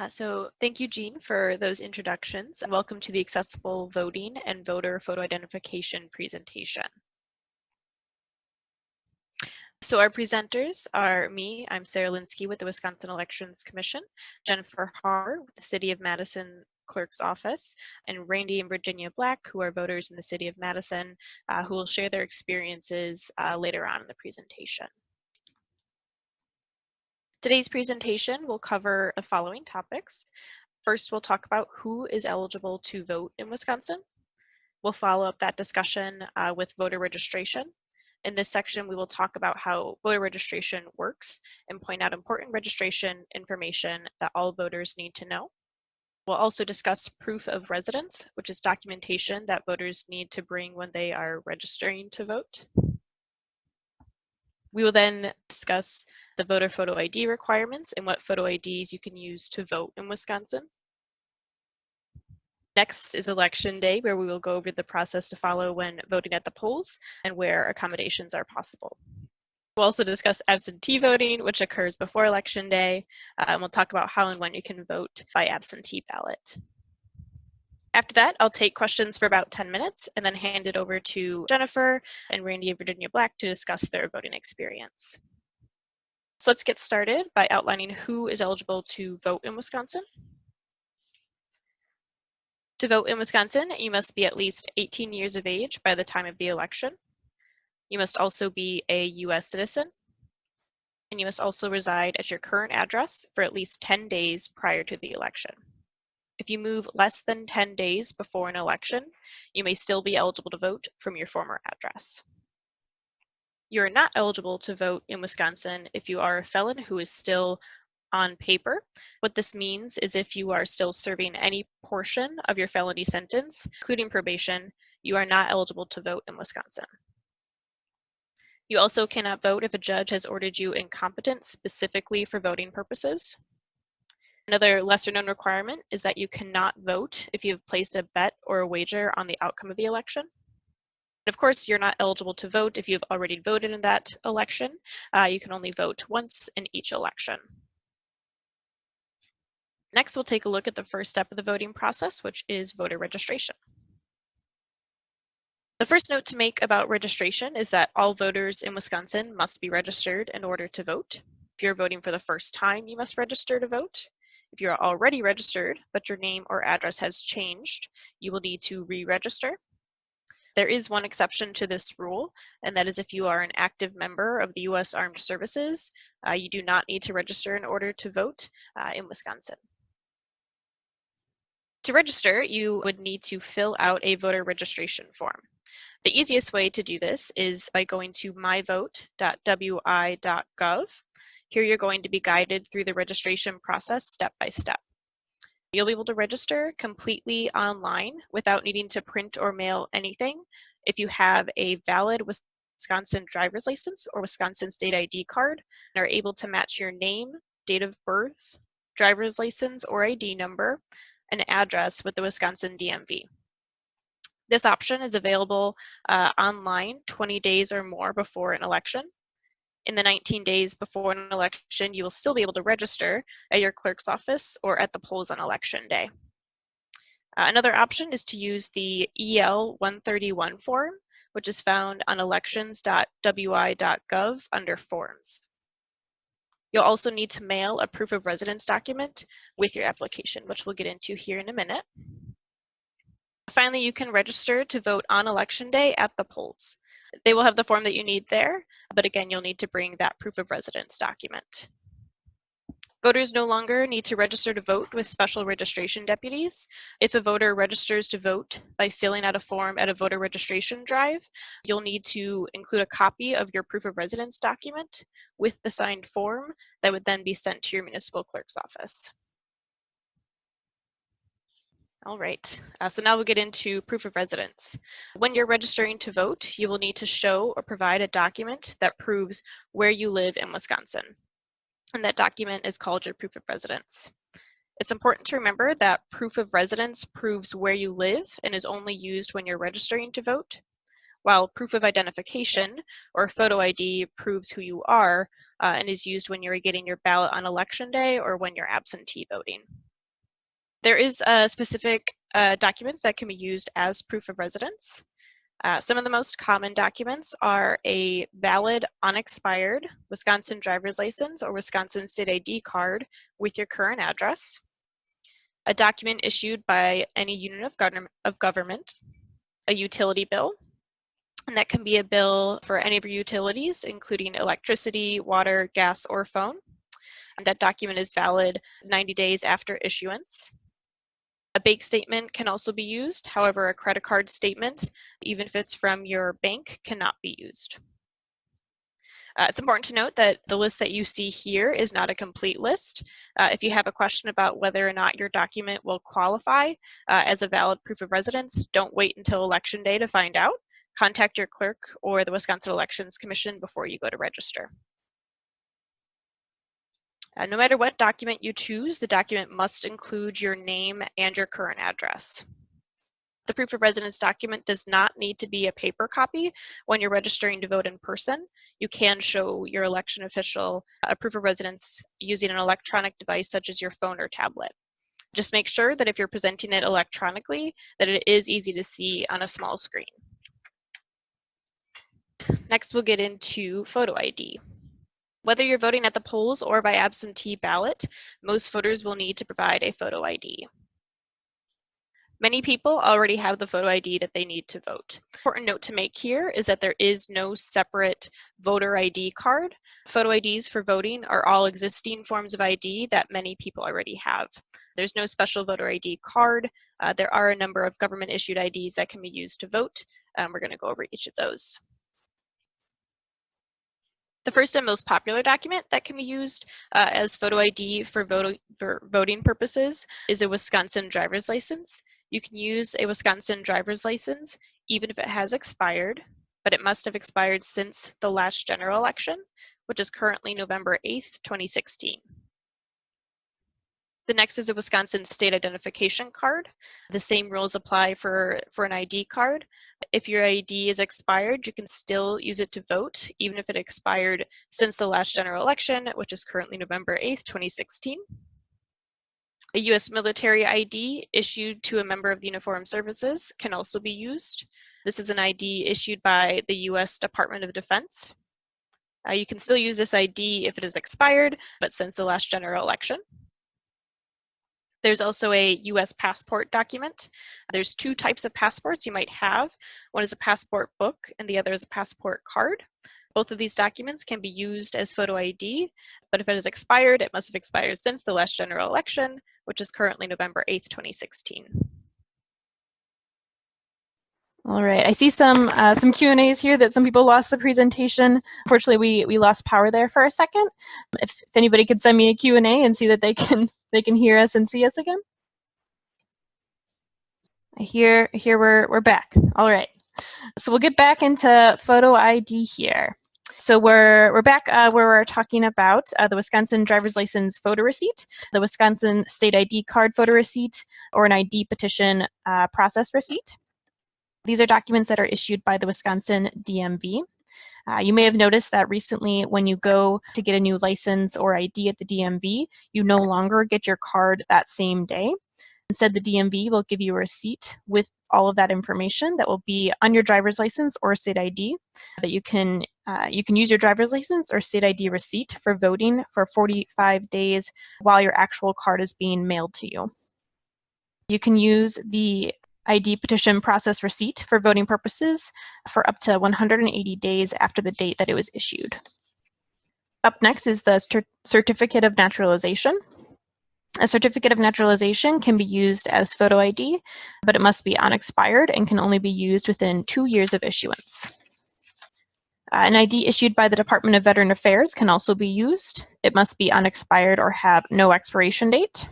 So thank you, Jean, for those introductions, and welcome to the Accessible Voting and Voter Photo Identification presentation. So our presenters are me, I'm Sarah Linsky with the Wisconsin Elections Commission, Jennifer Haar with the City of Madison Clerk's Office, and Randy and Virginia Black, who are voters in the City of Madison, who will share their experiences later on in the presentation. Today's presentation will cover the following topics. First, we'll talk about who is eligible to vote in Wisconsin. We'll follow up that discussion with voter registration. In this section, we will talk about how voter registration works and point out important registration information that all voters need to know. We'll also discuss proof of residence, which is documentation that voters need to bring when they are registering to vote. We will then discuss the voter photo ID requirements and what photo IDs you can use to vote in Wisconsin. Next is Election Day, where we will go over the process to follow when voting at the polls and where accommodations are possible. We'll also discuss absentee voting, which occurs before Election Day, and we'll talk about how and when you can vote by absentee ballot. After that, I'll take questions for about 10 minutes and then hand it over to Jennifer and Randy and Virginia Black to discuss their voting experience. So let's get started by outlining who is eligible to vote in Wisconsin. To vote in Wisconsin, you must be at least 18 years of age by the time of the election. You must also be a U.S. citizen. And you must also reside at your current address for at least 10 days prior to the election. If you move less than 10 days before an election, you may still be eligible to vote from your former address. You are not eligible to vote in Wisconsin if you are a felon who is still on paper. What this means is if you are still serving any portion of your felony sentence, including probation, you are not eligible to vote in Wisconsin. You also cannot vote if a judge has ordered you incompetent specifically for voting purposes. Another lesser-known requirement is that you cannot vote if you have placed a bet or a wager on the outcome of the election. And of course, you're not eligible to vote if you've already voted in that election. You can only vote once in each election. Next, we'll take a look at the first step of the voting process, which is voter registration. The first note to make about registration is that all voters in Wisconsin must be registered in order to vote. If you're voting for the first time, you must register to vote. If you're already registered, but your name or address has changed, you will need to re-register. There is one exception to this rule, and that is if you are an active member of the U.S. Armed Services, you do not need to register in order to vote in Wisconsin. To register, you would need to fill out a voter registration form. The easiest way to do this is by going to myvote.wi.gov. Here you're going to be guided through the registration process step by step. You'll be able to register completely online without needing to print or mail anything if you have a valid Wisconsin driver's license or Wisconsin state ID card and are able to match your name, date of birth, driver's license or ID number, and address with the Wisconsin DMV. This option is available online 20 days or more before an election. In the 19 days before an election, you will still be able to register at your clerk's office or at the polls on election day. Another option is to use the EL 131 form, which is found on elections.wi.gov under Forms. You'll also need to mail a proof of residence document with your application, which we'll get into here in a minute. Finally, you can register to vote on election day at the polls. They will have the form that you need there, but again, you'll need to bring that proof of residence document. Voters no longer need to register to vote with special registration deputies. If a voter registers to vote by filling out a form at a voter registration drive, you'll need to include a copy of your proof of residence document with the signed form that would then be sent to your municipal clerk's office. All right, so now we'll get into proof of residence. When you're registering to vote, you will need to show or provide a document that proves where you live in Wisconsin. And that document is called your proof of residence. It's important to remember that proof of residence proves where you live and is only used when you're registering to vote, while proof of identification or photo ID proves who you are and is used when you're getting your ballot on election day or when you're absentee voting. There is specific documents that can be used as proof of residence. Some of the most common documents are a valid, unexpired Wisconsin driver's license or Wisconsin state ID card with your current address, a document issued by any unit of government, a utility bill, and that can be a bill for any of your utilities, including electricity, water, gas, or phone. And that document is valid 90 days after issuance. A bank statement can also be used. However, a credit card statement, even if it's from your bank, cannot be used. It's important to note that the list that you see here is not a complete list. If you have a question about whether or not your document will qualify as a valid proof of residence, don't wait until Election Day to find out. Contact your clerk or the Wisconsin Elections Commission before you go to register. No matter what document you choose, the document must include your name and your current address. The proof of residence document does not need to be a paper copy when you're registering to vote in person. You can show your election official a proof of residence using an electronic device such as your phone or tablet. Just make sure that if you're presenting it electronically, that it is easy to see on a small screen. Next, we'll get into photo ID. Whether you're voting at the polls or by absentee ballot, most voters will need to provide a photo ID. Many people already have the photo ID that they need to vote. Important note to make here is that there is no separate voter ID card. Photo IDs for voting are all existing forms of ID that many people already have. There's no special voter ID card. There are a number of government issued IDs that can be used to vote. We're going to go over each of those. The first and most popular document that can be used as photo ID for voting purposes is a Wisconsin driver's license. You can use a Wisconsin driver's license even if it has expired, but it must have expired since the last general election, which is currently November 8th, 2016. The next is a Wisconsin state identification card. The same rules apply for an ID card. If your ID is expired, you can still use it to vote, even if it expired since the last general election, which is currently November 8th, 2016. A U.S. military ID issued to a member of the Uniformed Services can also be used. This is an ID issued by the U.S. Department of Defense. You can still use this ID if it is expired, but since the last general election. There's also a U.S. passport document. There's two types of passports you might have. One is a passport book and the other is a passport card. Both of these documents can be used as photo ID, but if it is expired, it must have expired since the last general election, which is currently November 8th, 2016. All right, I see some Q&As here that some people lost the presentation. Unfortunately, we lost power there for a second. If anybody could send me a Q&A and see that they can hear us and see us again. Here we're back. All right, so we'll get back into photo ID here. So we're back where we're talking about the Wisconsin driver's license photo receipt, the Wisconsin state ID card photo receipt, or an ID petition process receipt. These are documents that are issued by the Wisconsin DMV. You may have noticed that recently when you go to get a new license or ID at the DMV, you no longer get your card that same day. Instead, the DMV will give you a receipt with all of that information that will be on your driver's license or state ID that you can use your driver's license or state ID receipt for voting for 45 days while your actual card is being mailed to you. You can use the ID petition process receipt for voting purposes for up to 180 days after the date that it was issued. Up next is the certificate of naturalization. A certificate of naturalization can be used as photo ID, but it must be unexpired and can only be used within 2 years of issuance. An ID issued by the Department of Veteran Affairs can also be used. It must be unexpired or have no expiration date.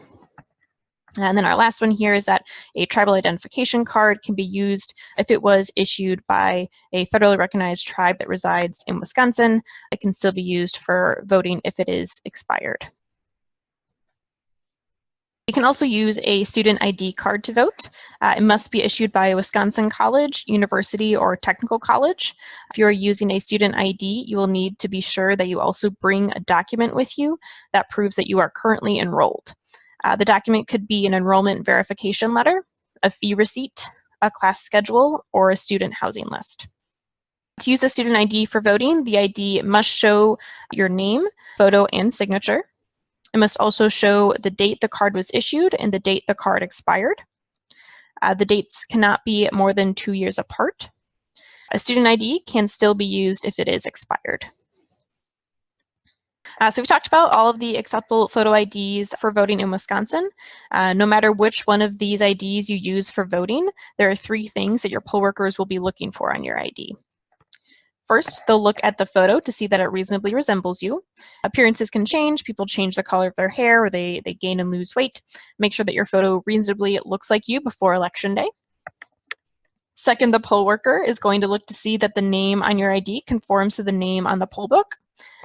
And then our last one here is that a tribal identification card can be used if it was issued by a federally recognized tribe that resides in Wisconsin. It can still be used for voting if it is expired. You can also use a student ID card to vote. It must be issued by a Wisconsin college, university, or technical college. If you are using a student ID, you will need to be sure that you also bring a document with you that proves that you are currently enrolled. The document could be an enrollment verification letter, a fee receipt, a class schedule, or a student housing list. To use the student ID for voting, the ID must show your name, photo, and signature. It must also show the date the card was issued and the date the card expired. The dates cannot be more than 2 years apart. A student ID can still be used if it is expired. So we've talked about all of the acceptable photo IDs for voting in Wisconsin. No matter which one of these IDs you use for voting, there are 3 things that your poll workers will be looking for on your ID. First, they'll look at the photo to see that it reasonably resembles you. Appearances can change. People change the color of their hair, or they gain and lose weight. Make sure that your photo reasonably looks like you before Election Day. Second, the poll worker is going to look to see that the name on your ID conforms to the name on the poll book.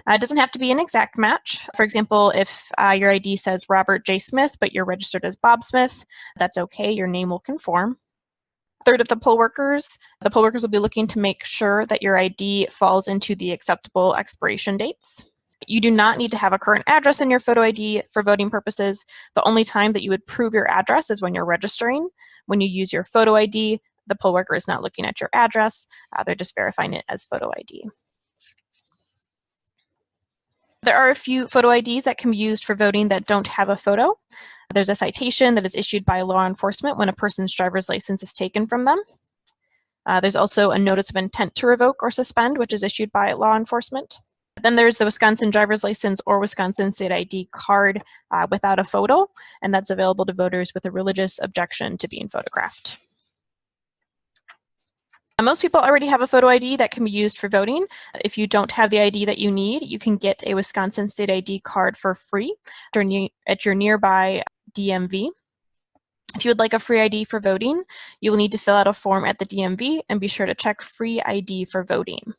It doesn't have to be an exact match. For example, if your ID says Robert J. Smith, but you're registered as Bob Smith, that's okay. Your name will conform. Third, of the poll workers will be looking to make sure that your ID falls into the acceptable expiration dates. You do not need to have a current address in your photo ID for voting purposes. The only time that you would prove your address is when you're registering. When you use your photo ID, the poll worker is not looking at your address. They're just verifying it as photo ID. There are a few photo IDs that can be used for voting that don't have a photo. There's a citation that is issued by law enforcement when a person's driver's license is taken from them. There's also a notice of intent to revoke or suspend, which is issued by law enforcement. Then there's the Wisconsin driver's license or Wisconsin state ID card without a photo, and that's available to voters with a religious objection to being photographed. Most people already have a photo ID that can be used for voting. If you don't have the ID that you need, you can get a Wisconsin state ID card for free at your nearby DMV. If you would like a free ID for voting, you will need to fill out a form at the DMV and be sure to check free ID for voting.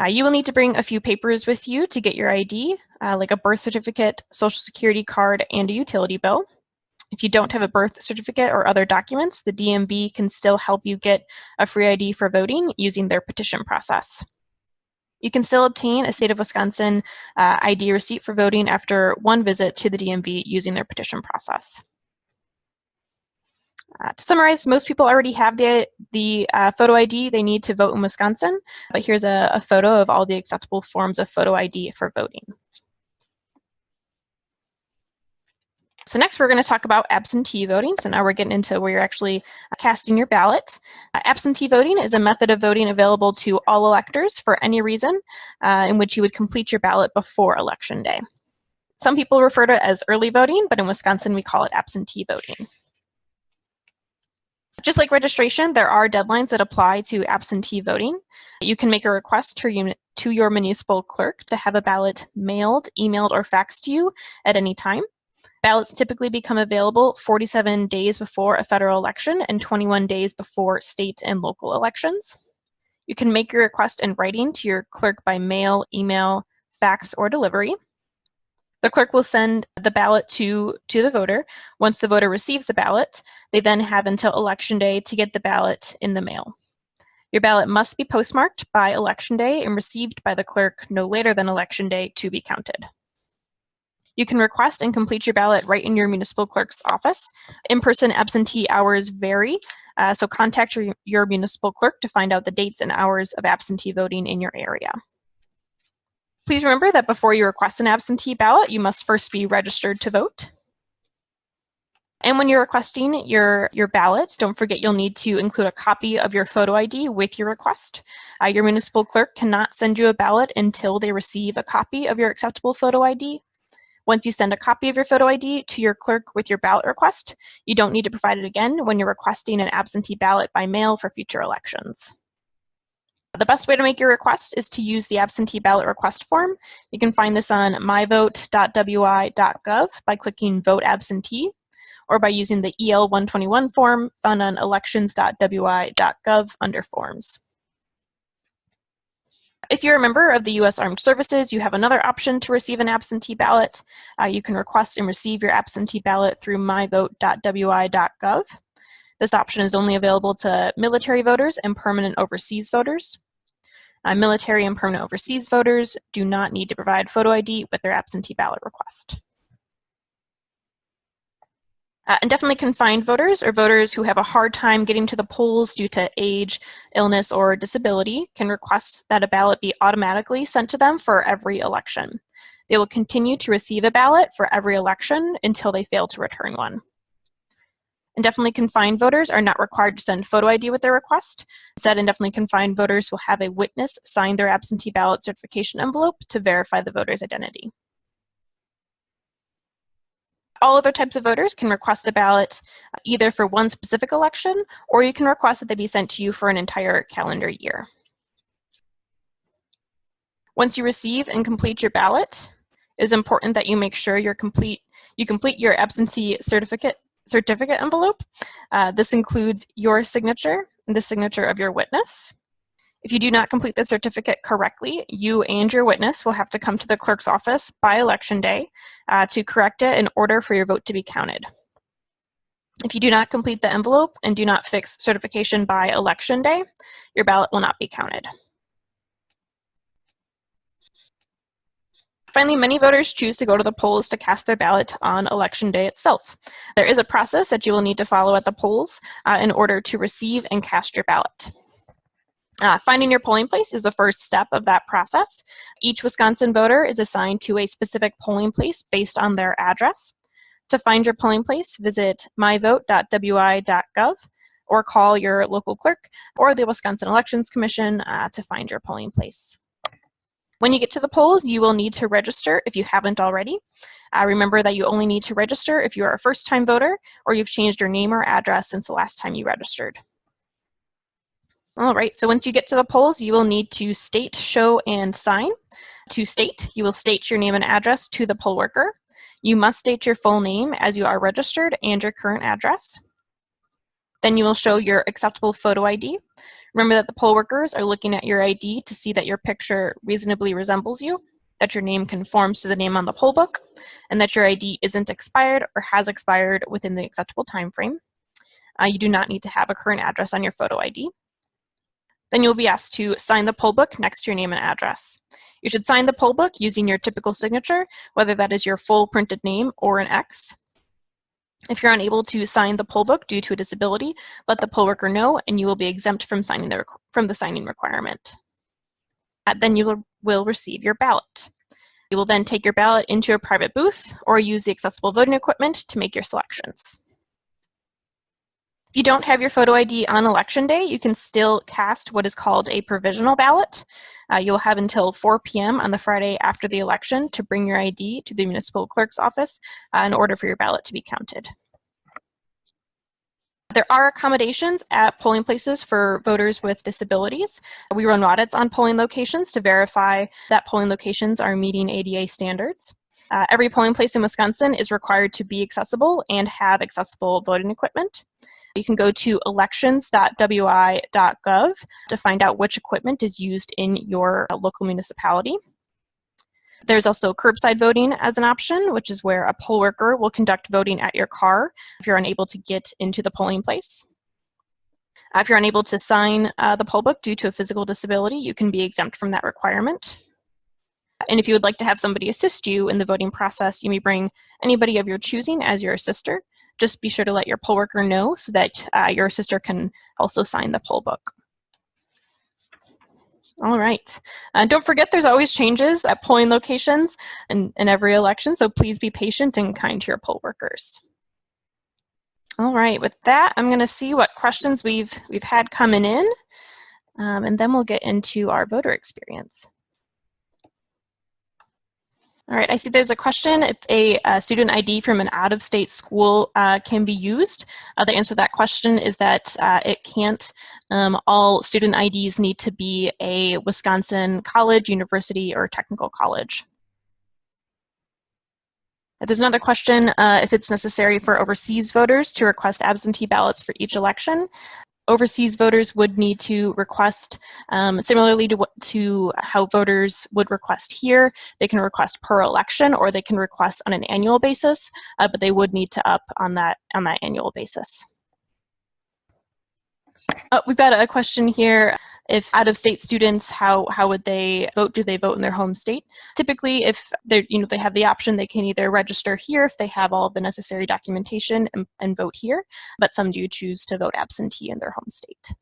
You will need to bring a few papers with you to get your ID, like a birth certificate, social security card, and a utility bill. If you don't have a birth certificate or other documents, the DMV can still help you get a free ID for voting using their petition process. You can still obtain a state of Wisconsin ID receipt for voting after one visit to the DMV using their petition process. To summarize, most people already have the photo ID they need to vote in Wisconsin, but here's a photo of all the acceptable forms of photo ID for voting. So next we're going to talk about absentee voting. So now we're getting into where you're actually casting your ballot. Absentee voting is a method of voting available to all electors for any reason in which you would complete your ballot before Election Day. Some people refer to it as early voting, but in Wisconsin we call it absentee voting. Just like registration, there are deadlines that apply to absentee voting. You can make a request to your municipal clerk to have a ballot mailed, emailed, or faxed to you at any time. Ballots typically become available 47 days before a federal election and 21 days before state and local elections. You can make your request in writing to your clerk by mail, email, fax, or delivery. The clerk will send the ballot to the voter. Once the voter receives the ballot, they then have until Election Day to get the ballot in the mail. Your ballot must be postmarked by Election Day and received by the clerk no later than Election Day to be counted. You can request and complete your ballot right in your municipal clerk's office. In-person absentee hours vary, so contact your municipal clerk to find out the dates and hours of absentee voting in your area. Please remember that before you request an absentee ballot, you must first be registered to vote. And when you're requesting your ballot, don't forget you'll need to include a copy of your photo ID with your request. Your municipal clerk cannot send you a ballot until they receive a copy of your acceptable photo ID. Once you send a copy of your photo ID to your clerk with your ballot request, you don't need to provide it again when you're requesting an absentee ballot by mail for future elections. The best way to make your request is to use the absentee ballot request form. You can find this on myvote.wi.gov by clicking Vote Absentee, or by using the EL-121 form found on elections.wi.gov under Forms. If you're a member of the U.S. Armed Services, you have another option to receive an absentee ballot. You can request and receive your absentee ballot through myvote.wi.gov. This option is only available to military voters and permanent overseas voters. Military and permanent overseas voters do not need to provide photo ID with their absentee ballot request. And definitely confined voters, or voters who have a hard time getting to the polls due to age, illness, or disability, can request that a ballot be automatically sent to them for every election. They will continue to receive a ballot for every election until they fail to return one. Indefinitely confined voters are not required to send photo ID with their request. Instead, indefinitely confined voters will have a witness sign their absentee ballot certification envelope to verify the voter's identity. All other types of voters can request a ballot either for one specific election, or you can request that they be sent to you for an entire calendar year. Once you receive and complete your ballot, it is important that you make sure you complete your absentee certificate envelope. This includes your signature and the signature of your witness. If you do not complete the certificate correctly, you and your witness will have to come to the clerk's office by election day to correct it in order for your vote to be counted. If you do not complete the envelope and do not fix certification by election day, your ballot will not be counted. Finally, many voters choose to go to the polls to cast their ballot on election day itself. There is a process that you will need to follow at the polls in order to receive and cast your ballot. Finding your polling place is the first step of that process. Each Wisconsin voter is assigned to a specific polling place based on their address. To find your polling place, visit myvote.wi.gov or call your local clerk or the Wisconsin Elections Commission to find your polling place. When you get to the polls, you will need to register if you haven't already. Remember that you only need to register if you are a first-time voter or you've changed your name or address since the last time you registered. All right, so once you get to the polls, you will need to state, show, and sign. To state, you will state your name and address to the poll worker. You must state your full name as you are registered and your current address. Then you will show your acceptable photo ID. Remember that the poll workers are looking at your ID to see that your picture reasonably resembles you, that your name conforms to the name on the poll book, and that your ID isn't expired or has expired within the acceptable time frame. You do not need to have a current address on your photo ID. Then you'll be asked to sign the poll book next to your name and address. You should sign the poll book using your typical signature, whether that is your full printed name or an X. If you're unable to sign the poll book due to a disability, let the poll worker know and you will be exempt from the signing requirement. Then you will receive your ballot. You will then take your ballot into a private booth or use the accessible voting equipment to make your selections. If you don't have your photo ID on election day, you can still cast what is called a provisional ballot. You'll have until 4 p.m. on the Friday after the election to bring your ID to the municipal clerk's office in order for your ballot to be counted. There are accommodations at polling places for voters with disabilities. We run audits on polling locations to verify that polling locations are meeting ADA standards. Every polling place in Wisconsin is required to be accessible and have accessible voting equipment. You can go to elections.wi.gov to find out which equipment is used in your local municipality. There's also curbside voting as an option, which is where a poll worker will conduct voting at your car if you're unable to get into the polling place. If you're unable to sign the poll book due to a physical disability, you can be exempt from that requirement. And if you would like to have somebody assist you in the voting process, you may bring anybody of your choosing as your assister. Just be sure to let your poll worker know so that your assister can also sign the poll book. All right. Don't forget there's always changes at polling locations in every election, so please be patient and kind to your poll workers. All right, with that, I'm going to see what questions we've had coming in, and then we'll get into our voter experience. All right, I see there's a question if a student ID from an out-of-state school can be used. The answer to that question is that it can't. All student IDs need to be a Wisconsin college, university, or technical college. There's another question if it's necessary for overseas voters to request absentee ballots for each election. Overseas voters would need to request, similarly to how voters would request here, they can request per election or they can request on an annual basis, but they would need to up on that annual basis. We've got a question here. If out-of-state students, how would they vote? Do they vote in their home state? Typically, if they they have the option, they can either register here if they have all of the necessary documentation and vote here, but some do choose to vote absentee in their home state.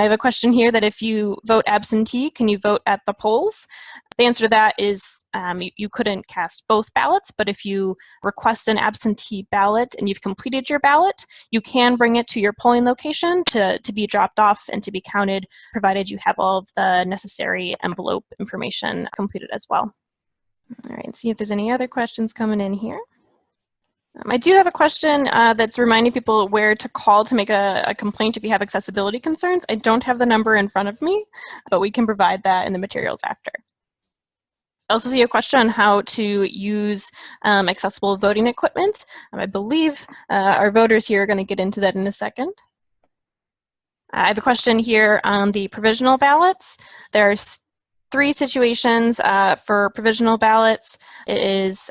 I have a question here that if you vote absentee, can you vote at the polls? The answer to that is you couldn't cast both ballots, but if you request an absentee ballot and you've completed your ballot, you can bring it to your polling location to be dropped off and to be counted, provided you have all of the necessary envelope information completed as well. All right, see if there's any other questions coming in here. I do have a question that's reminding people where to call to make a complaint if you have accessibility concerns. I don't have the number in front of me, but we can provide that in the materials after. I also see a question on how to use accessible voting equipment. I believe our voters here are going to get into that in a second. I have a question here on the provisional ballots. There's 3 situations for provisional ballots. It is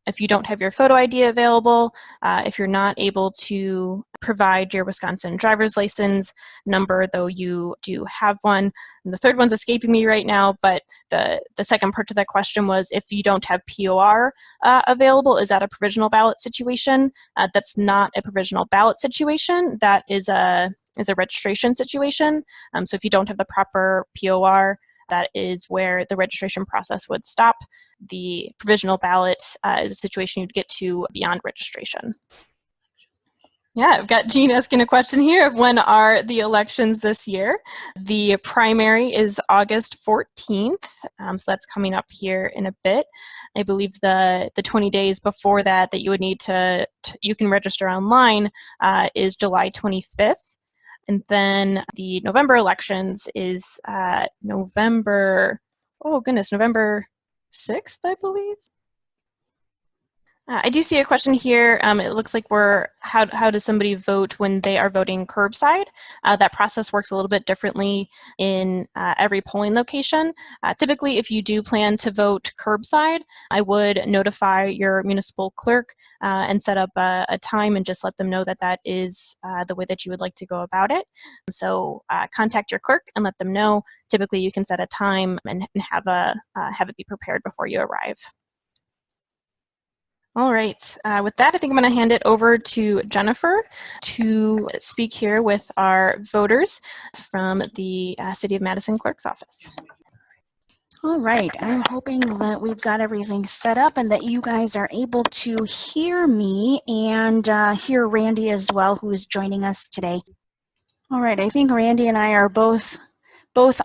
if you don't have your photo ID available, if you're not able to provide your Wisconsin driver's license number, though you do have one. And the third one's escaping me right now, but the second part to that question was if you don't have POR available, is that a provisional ballot situation? That's not a provisional ballot situation. That is a registration situation. So if you don't have the proper POR, that is where the registration process would stop. The provisional ballot is a situation you'd get to beyond registration. Yeah, I've got Jean asking a question here of when are the elections this year. The primary is August 14th, so that's coming up here in a bit. I believe the 20 days before that you would need you can register online is July 25th. And then the November elections is November 6th, I believe. I do see a question here. It looks like how does somebody vote when they are voting curbside? That process works a little bit differently in every polling location. Typically, if you do plan to vote curbside, I would notify your municipal clerk and set up a time and just let them know that is the way that you would like to go about it. So contact your clerk and let them know. Typically, you can set a time and have it be prepared before you arrive. All right, with that, I think I'm going to hand it over to Jennifer to speak here with our voters from the City of Madison Clerk's Office. All right, I'm hoping that we've got everything set up and that you guys are able to hear me and hear Randy as well, who is joining us today. All right, I think Randy and I are both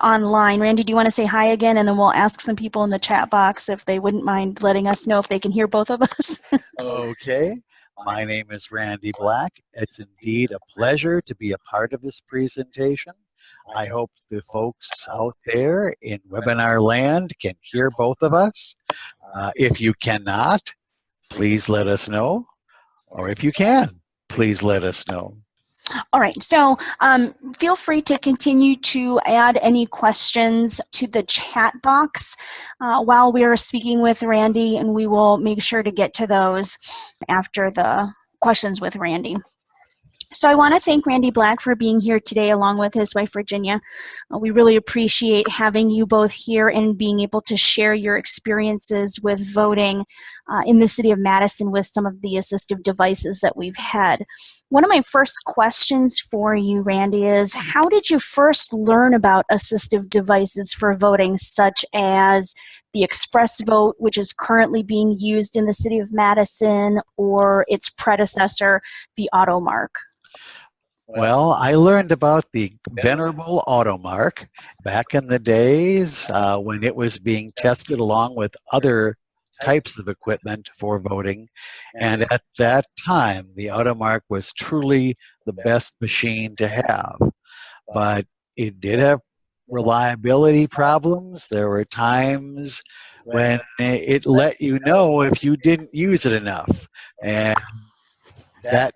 online. Randy, do you want to say hi again, and then we'll ask some people in the chat box if they wouldn't mind letting us know if they can hear both of us? Okay. My name is Randy Black. It's indeed a pleasure to be a part of this presentation. I hope the folks out there in webinar land can hear both of us. If you cannot, please let us know. Or if you can, please let us know. All right, so feel free to continue to add any questions to the chat box while we are speaking with Randy, and we will make sure to get to those after the questions with Randy. So I want to thank Randy Black for being here today along with his wife Virginia. We really appreciate having you both here and being able to share your experiences with voting in the City of Madison with some of the assistive devices that we've had. One of my first questions for you, Randy, is how did you first learn about assistive devices for voting, such as the Express Vote, which is currently being used in the City of Madison, or its predecessor, the AutoMark? Well, I learned about the venerable AutoMark back in the days when it was being tested along with other types of equipment for voting. And at that time, the AutoMark was truly the best machine to have. But it did have reliability problems. There were times when it let you know if you didn't use it enough. And that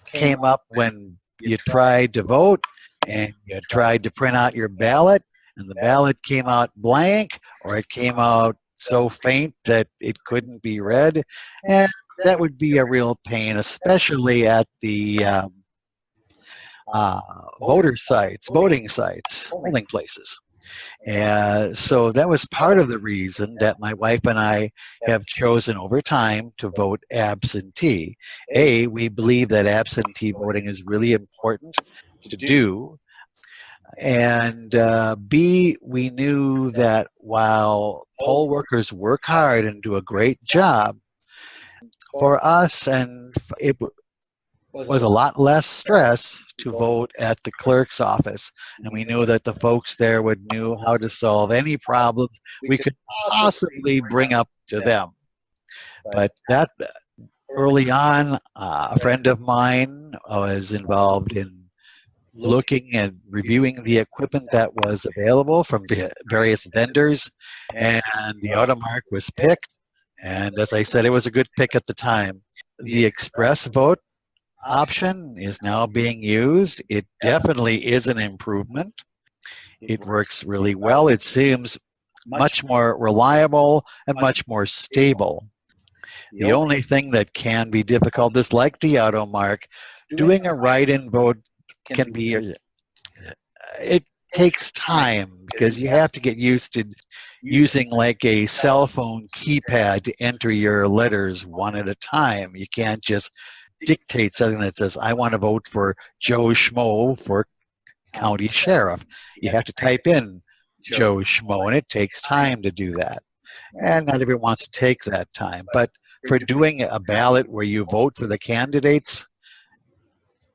came up when you tried to vote and you tried to print out your ballot and the ballot came out blank, or it came out so faint that it couldn't be read. And that would be a real pain, especially at the voter sites, voting sites, polling places. And so that was part of the reason that my wife and I have chosen over time to vote absentee. A, we believe that absentee voting is really important to do. And B, we knew that while poll workers work hard and do a great job, for us, and it was a lot less stress to vote at the clerk's office. And we knew that the folks there would know how to solve any problems we could possibly bring up to them. But that early on, a friend of mine was involved in looking and reviewing the equipment that was available from various vendors, and the Automark was picked. And as I said, it was a good pick at the time. The express vote option is now being used. It definitely is an improvement. It works really well. It seems much more reliable and much more stable. The only thing that can be difficult is, like the Automark, doing a write-in vote can be, it takes time because you have to get used to using like a cell phone keypad to enter your letters one at a time. You can't just dictate something that says, I want to vote for Joe Schmo for county sheriff. You have to type in Joe Schmo, and it takes time to do that. And not everyone wants to take that time. But for doing a ballot where you vote for the candidates,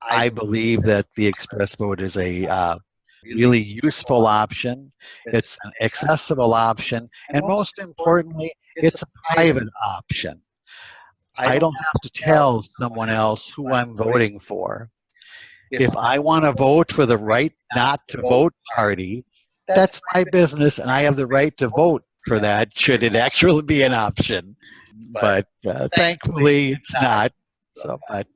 I believe that the express vote is a really useful option. It's an accessible option, and most importantly, it's a private option. I don't have to tell someone else who I'm voting for. If I want to vote for the right not to vote party, that's my business, and I have the right to vote for that should it actually be an option. But thankfully, it's not. So, but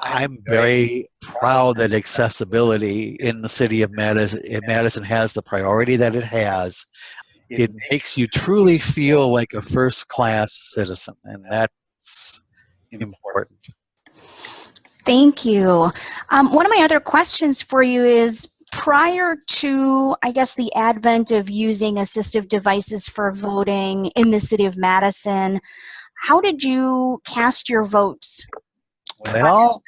I'm very proud that accessibility in the city of Madison has the priority that it has. It makes you truly feel like a first-class citizen, and that's important. Thank you. One of my other questions for you is, prior to, I guess, the advent of using assistive devices for voting in the city of Madison, how did you cast your votes? Well,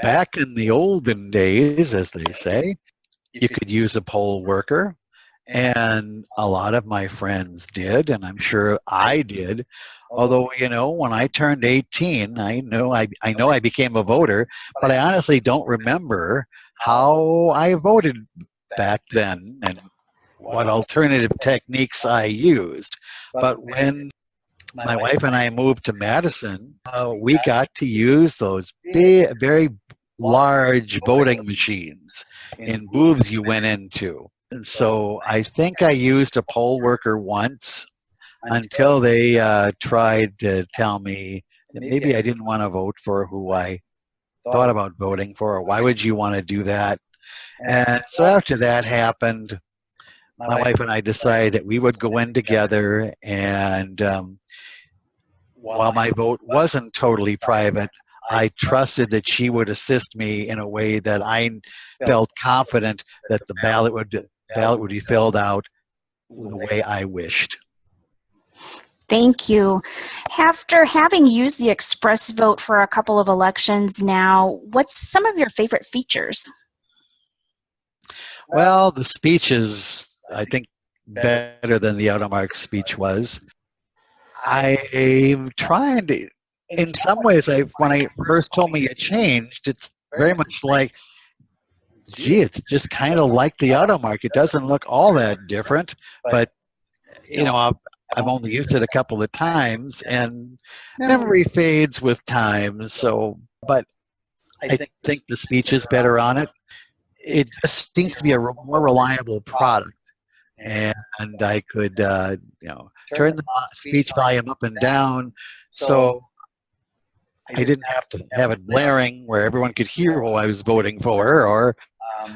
back in the olden days, as they say, you could use a poll worker, and a lot of my friends did, and I'm sure I did. Although, you know, when I turned 18, I know I became a voter, but I honestly don't remember how I voted back then and what alternative techniques I used. But when my wife and I moved to Madison, we got to use those big, very large voting machines in booths you went into. And so I think I used a poll worker once until they tried to tell me that maybe I didn't want to vote for who I thought about voting for, or why would you want to do that? And so after that happened, my wife and I decided that we would go in together, and while my vote wasn't totally private, I trusted that she would assist me in a way that I felt confident that the ballot would be filled out the way I wished. Thank you. After having used the express vote for a couple of elections now, what's some of your favorite features? Well, the speech is, I think, better than the Automark speech was. I'm trying to, in some ways, when I first told me it changed, it's very much like, gee, it's just kind of like the Automark. It doesn't look all that different, but, you know, I've only used it a couple of times, and memory fades with time. So, but I think the speech is better on it. It just seems to be a more reliable product, and I could, you know, turn the speech volume up and down, so I didn't have to have it blaring where everyone could hear who I was voting for, or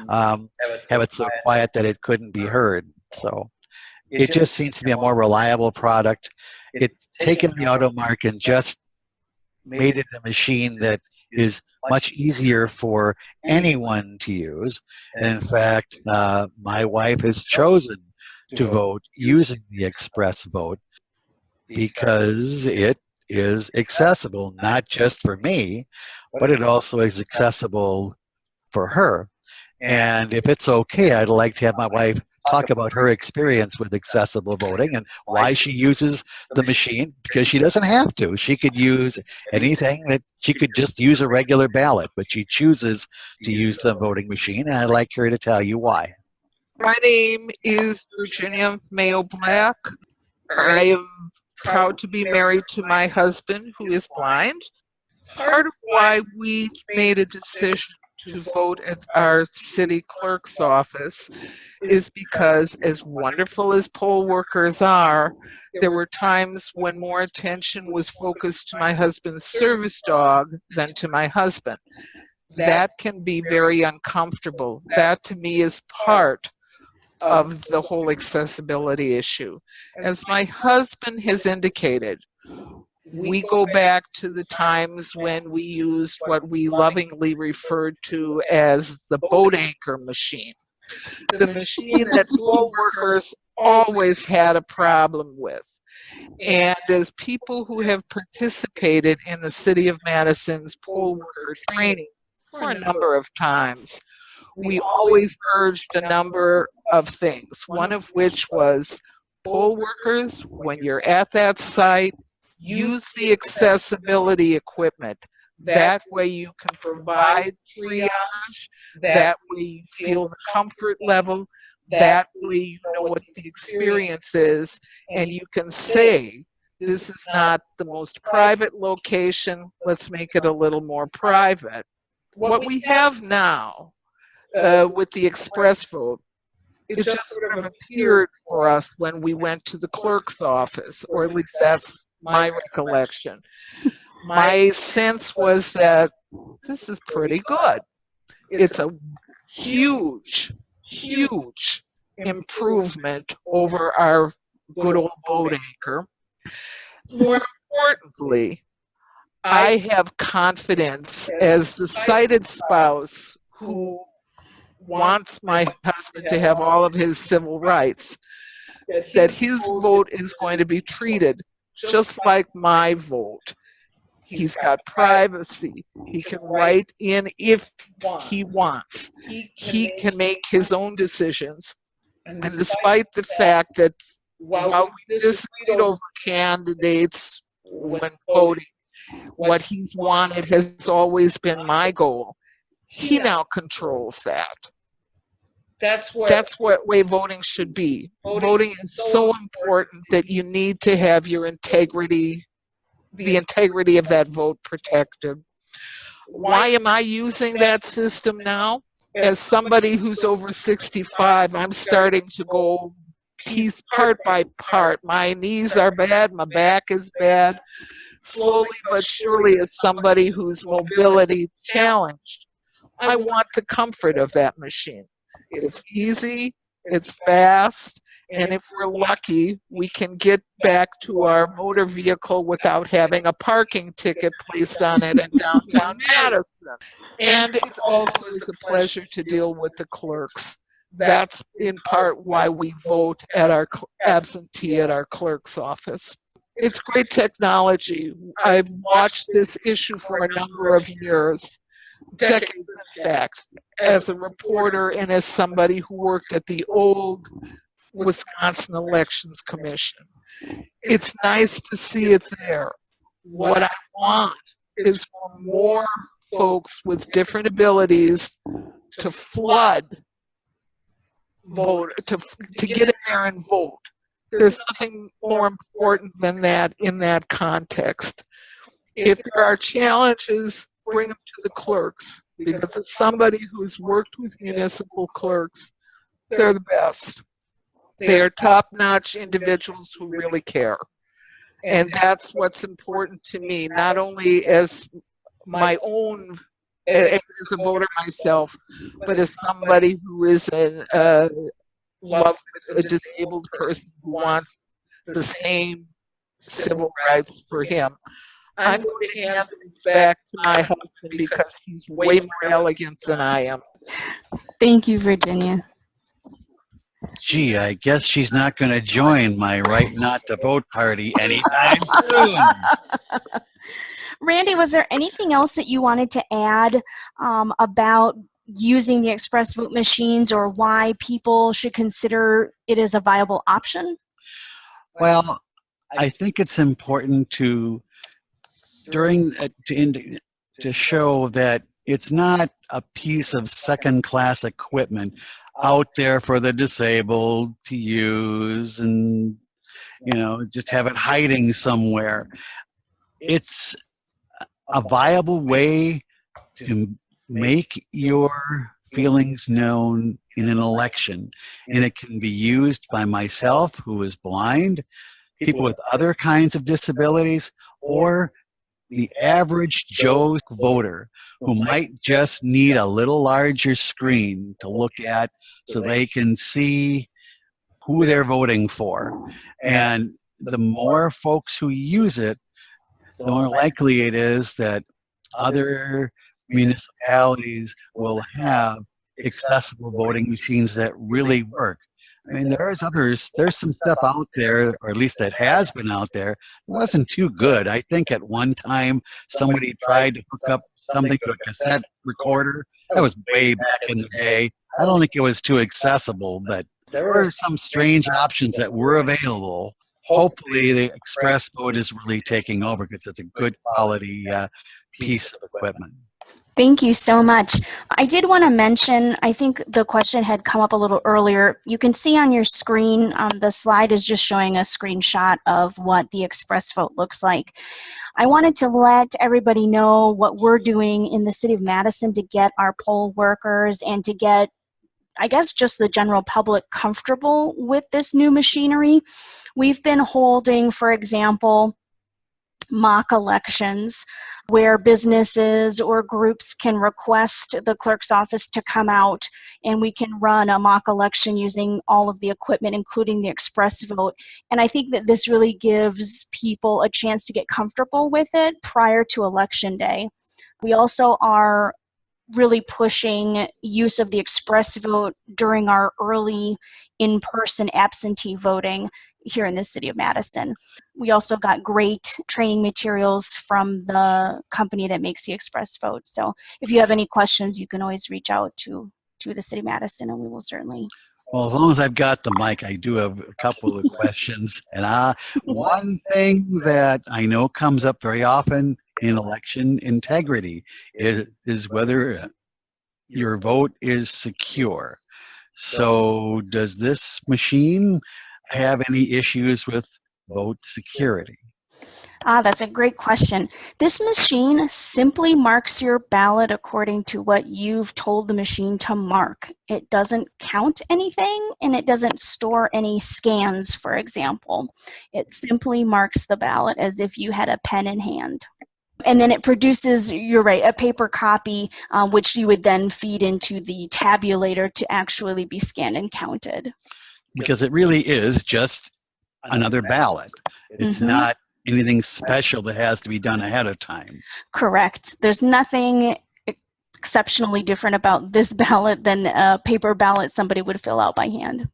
have it so quiet that it couldn't be heard. So it just seems to be a more reliable product. It's taken the Automark and just made it a machine that is much easier for anyone to use. And in fact, my wife has chosen to vote using the express vote because it is accessible, not just for me, but it also is accessible for her. And if it's okay, I'd like to have my wife talk about her experience with accessible voting and why she uses the machine, because she doesn't have to. She could use anything that she could just use a regular ballot, but she chooses to use the voting machine, and I'd like her to tell you why. My name is Virginia Mayo Black. I am proud to be married to my husband, who is blind. Part of why we made a decision to vote at our city clerk's office is because, as wonderful as poll workers are, there were times when more attention was focused to my husband's service dog than to my husband. That can be very uncomfortable. That, to me, is part of the whole accessibility issue. As my husband has indicated, we go back to the times when we used what we lovingly referred to as the boat anchor machine, the machine that poll workers always had a problem with. And as people who have participated in the City of Madison's poll worker training for a number of times, we always urged a number of things, one of which was poll workers, when you're at that site, use the accessibility equipment. That way you can provide triage, that way you feel the comfort level, that way you know what the experience is, and you can say, this is not the most private location, let's make it a little more private. What we have now with the express vote, it just sort of appeared for us when we went to the clerk's office, or at least that's my recollection. My sense was that this is pretty good. It's a huge, huge improvement over our good old boat anchor. More importantly, I have confidence as the sighted spouse who wants my husband to have all of his civil rights, that his vote is going to be treated just like my vote. He's got privacy. He can write in if he wants. He can make his own decisions. And despite the fact that while we disagreed over candidates when voting, what he's wanted has always been my goal. He now controls that. That's what way voting should be. Voting is so important that you need to have your integrity, the integrity of that vote protected. Why am I using that system now? As somebody who's over 65, I'm starting to go part by part. My knees are bad, my back is bad. Slowly but surely, as somebody who's mobility challenged, I want the comfort of that machine. It's easy, it's fast, and if we're lucky, we can get back to our motor vehicle without having a parking ticket placed on it in downtown Madison. And it's also a pleasure to deal with the clerks. That's in part why we vote at our absentee at our clerk's office. It's great technology. I've watched this issue for a number of years, decades in fact, as a reporter and as somebody who worked at the old Wisconsin Elections Commission. It's nice to see it there. What I want is for more folks with different abilities to flood vote, to get in there and vote. There's nothing more important than that in that context. If there are challenges, bring them to the clerks, because as somebody who's worked with municipal clerks, they're the best. They are top-notch individuals who really care. And that's what's important to me, not only as my own, as a voter myself, but as somebody who is in love with a disabled person who wants the same civil rights for him. I'm going to hand things back to my husband because he's way more elegant than I am. Thank you, Virginia. Gee, I guess she's not going to join my Right Not to Vote party anytime soon. Randy, was there anything else that you wanted to add about using the express vote machines, or why people should consider it as a viable option? Well, I think it's important to show that it's not a piece of second-class equipment out there for the disabled to use and, just have it hiding somewhere. It's a viable way to make your feelings known in an election, and it can be used by myself, who is blind, people with other kinds of disabilities, or the average Joe voter who might just need a little larger screen to look at so they can see who they're voting for. And the more folks who use it, the more likely it is that other municipalities will have accessible voting machines that really work. I mean, there's some stuff out there, or at least that has been out there, it wasn't too good. I think at one time somebody tried to hook up something to a cassette recorder. That was way back in the day. I don't think it was too accessible, but there were some strange options that were available. Hopefully the express vote is really taking over because it's a good quality piece of equipment. Thank you so much. I did want to mention, I think the question had come up a little earlier. You can see on your screen, the slide is just showing a screenshot of what the express vote looks like. I wanted to let everybody know what we're doing in the city of Madison to get our poll workers and to get, I guess, just the general public comfortable with this new machinery. We've been holding, for example, mock elections where businesses or groups can request the clerk's office to come out, and we can run a mock election using all of the equipment, including the express vote. And I think that this really gives people a chance to get comfortable with it prior to election day. We also are really pushing use of the express vote during our early in-person absentee voting here in the city of Madison. We also got great training materials from the company that makes the express vote. So if you have any questions, you can always reach out to the city of Madison, and we will certainly. Well, as long as I've got the mic, I do have a couple of questions. And one thing that I know comes up very often in election integrity is whether your vote is secure. So does this machine have any issues with vote security? That's a great question. This machine simply marks your ballot according to what you've told the machine to mark. It doesn't count anything, and it doesn't store any scans, for example. It simply marks the ballot as if you had a pen in hand. And then it produces, you're right, a paper copy, which you would then feed into the tabulator to actually be scanned and counted. Because it really is just another ballot. It's not anything special that has to be done ahead of time. Correct. There's nothing exceptionally different about this ballot than a paper ballot somebody would fill out by hand.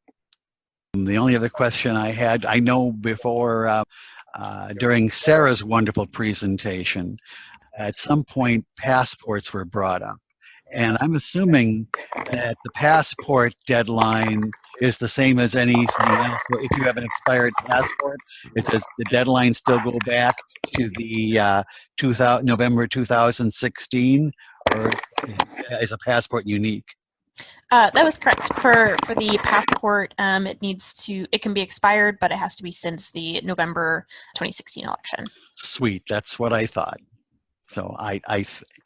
The only other question I had, I know before during Sarah's wonderful presentation, at some point passports were brought up. And I'm assuming that the passport deadline is the same as anything else. If you have an expired passport, does the deadline still go back to the November 2016, or is a passport unique? That was correct. For the passport, it can be expired, but it has to be since the November 2016 election. Sweet, that's what I thought. So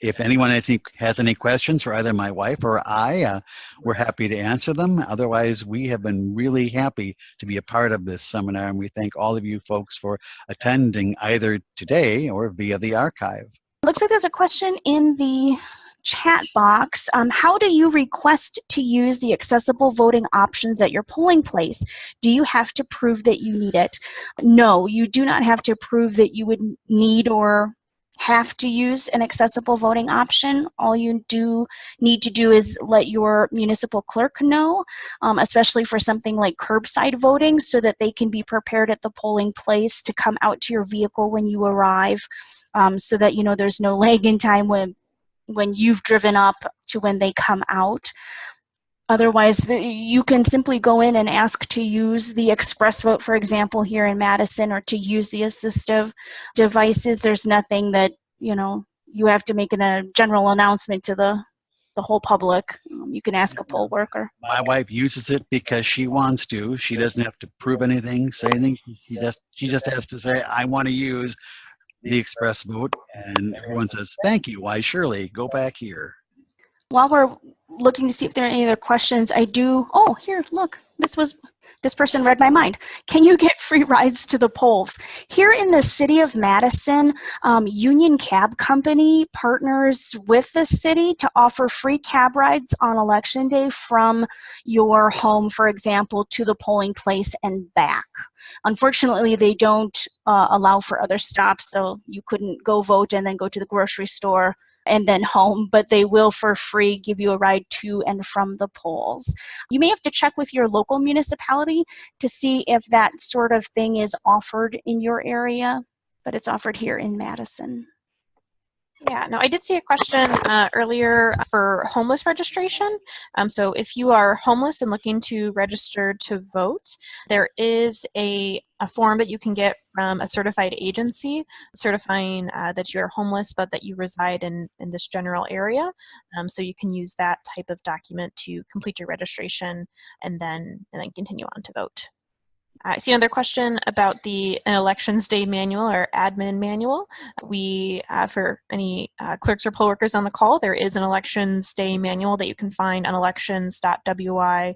if anyone has any questions for either my wife or I, we're happy to answer them. Otherwise, we have been really happy to be a part of this seminar, and we thank all of you folks for attending either today or via the archive. Looks like there's a question in the chat box. How do you request to use the accessible voting options at your polling place? Do you have to prove that you need it? No, you do not have to prove that you would need or have to use an accessible voting option. All you need to do is let your municipal clerk know, especially for something like curbside voting, so that they can be prepared at the polling place to come out to your vehicle when you arrive, so that there's no lag in time when you've driven up to when they come out. Otherwise, you can simply go in and ask to use the express vote, for example, here in Madison, or to use the assistive devices. There's nothing that, you have to make a general announcement to the whole public. You can ask a poll worker. My wife uses it because she wants to. She doesn't have to prove anything, say anything. She just has to say, I want to use the express vote. And everyone says, thank you. Why, surely, go back here. While we're looking to see if there are any other questions, here, look, this person read my mind. Can you get free rides to the polls? Here in the city of Madison, Union Cab Company partners with the city to offer free cab rides on election day from your home, for example, to the polling place and back. Unfortunately, they don't allow for other stops, so you couldn't go vote and then go to the grocery store and then home, but they will for free give you a ride to and from the polls. You may have to check with your local municipality to see if that sort of thing is offered in your area, but it's offered here in Madison. Yeah, no, I did see a question earlier for homeless registration. So if you are homeless and looking to register to vote, there is a form that you can get from a certified agency certifying that you are homeless but that you reside in this general area. So you can use that type of document to complete your registration and then continue on to vote. I see another question about an elections day manual or admin manual. We, for any clerks or poll workers on the call, there is an elections day manual that you can find on elections.wi.gov.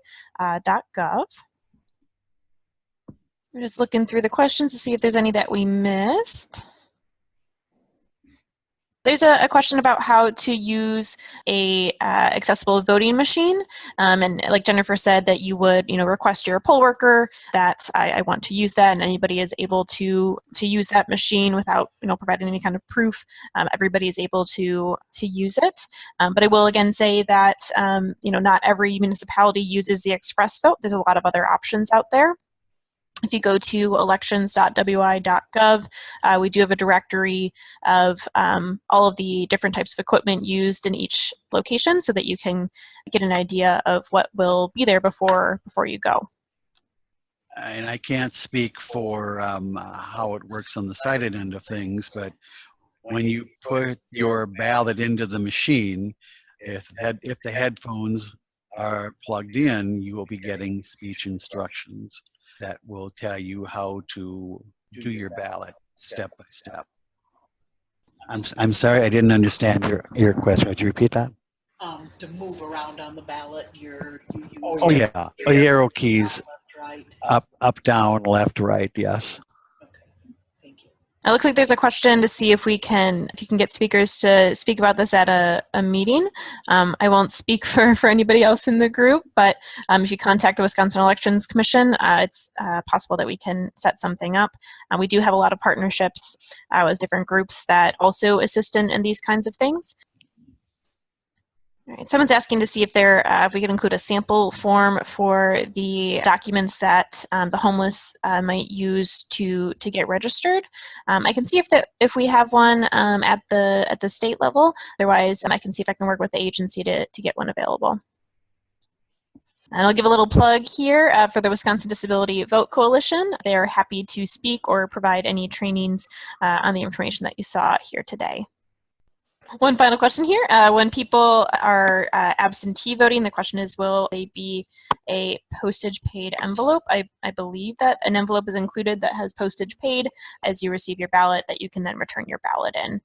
We're just looking through the questions to see if there's any that we missed. There's a question about how to use a accessible voting machine, and like Jennifer said, that you would request your poll worker that I want to use that, and anybody is able to use that machine without providing any kind of proof. Everybody is able to use it, but I will again say that not every municipality uses the express vote. There's a lot of other options out there. If you go to elections.wi.gov, we do have a directory of all of the different types of equipment used in each location so that you can get an idea of what will be there before you go. And I can't speak for how it works on the sighted end of things, but when you put your ballot into the machine, if the headphones are plugged in, you will be getting speech instructions that will tell you how to do your ballot step by step. I'm sorry, I didn't understand your question. Would you repeat that? To move around on the ballot, you use the arrow keys, left, right. up, down, left, right. Yes. Okay, thank you. It looks like there's a question to see if you can get speakers to speak about this at a meeting. I won't speak for anybody else in the group, but if you contact the Wisconsin Elections Commission, it's possible that we can set something up. We do have a lot of partnerships with different groups that also assist in these kinds of things. All right, someone's asking to see if we could include a sample form for the documents that the homeless might use to get registered. I can see if we have one at the state level. Otherwise, I can see if I can work with the agency to get one available. And I'll give a little plug here for the Wisconsin Disability Vote Coalition. They're happy to speak or provide any trainings on the information that you saw here today. One final question here. When people are absentee voting, the question is, will they be a postage paid envelope? I believe that an envelope is included that has postage paid as you receive your ballot that you can then return your ballot in.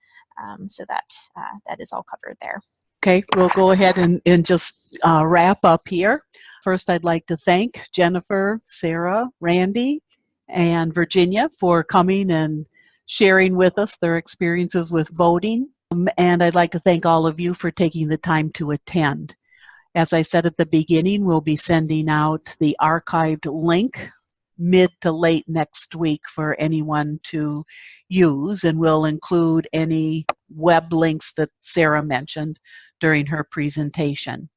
So that is all covered there. Okay, we'll go ahead and just wrap up here. First, I'd like to thank Jennifer, Sarah, Randy, and Virginia for coming and sharing with us their experiences with voting. And I'd like to thank all of you for taking the time to attend. As I said at the beginning, we'll be sending out the archived link mid to late next week for anyone to use, and we'll include any web links that Sarah mentioned during her presentation.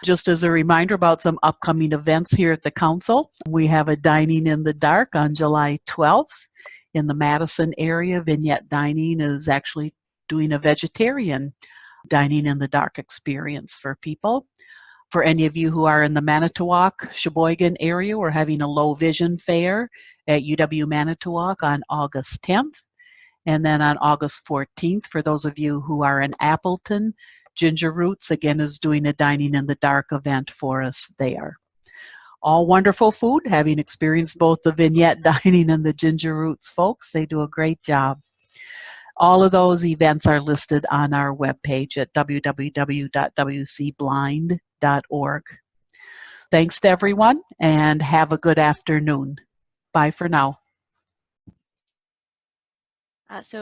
Just as a reminder about some upcoming events here at the Council, we have a Dining in the Dark on July 12th in the Madison area. Vignette Dining is actually doing a vegetarian dining in the dark experience for people. For any of you who are in the Manitowoc, Sheboygan area, we're having a low vision fair at UW Manitowoc on August 10th. And then on August 14th, for those of you who are in Appleton, Ginger Roots again is doing a Dining in the Dark event for us there. All wonderful food, having experienced both the Vignette Dining and the Ginger Roots folks. They do a great job. All of those events are listed on our webpage at www.wcblind.org. Thanks to everyone, and have a good afternoon. Bye for now. So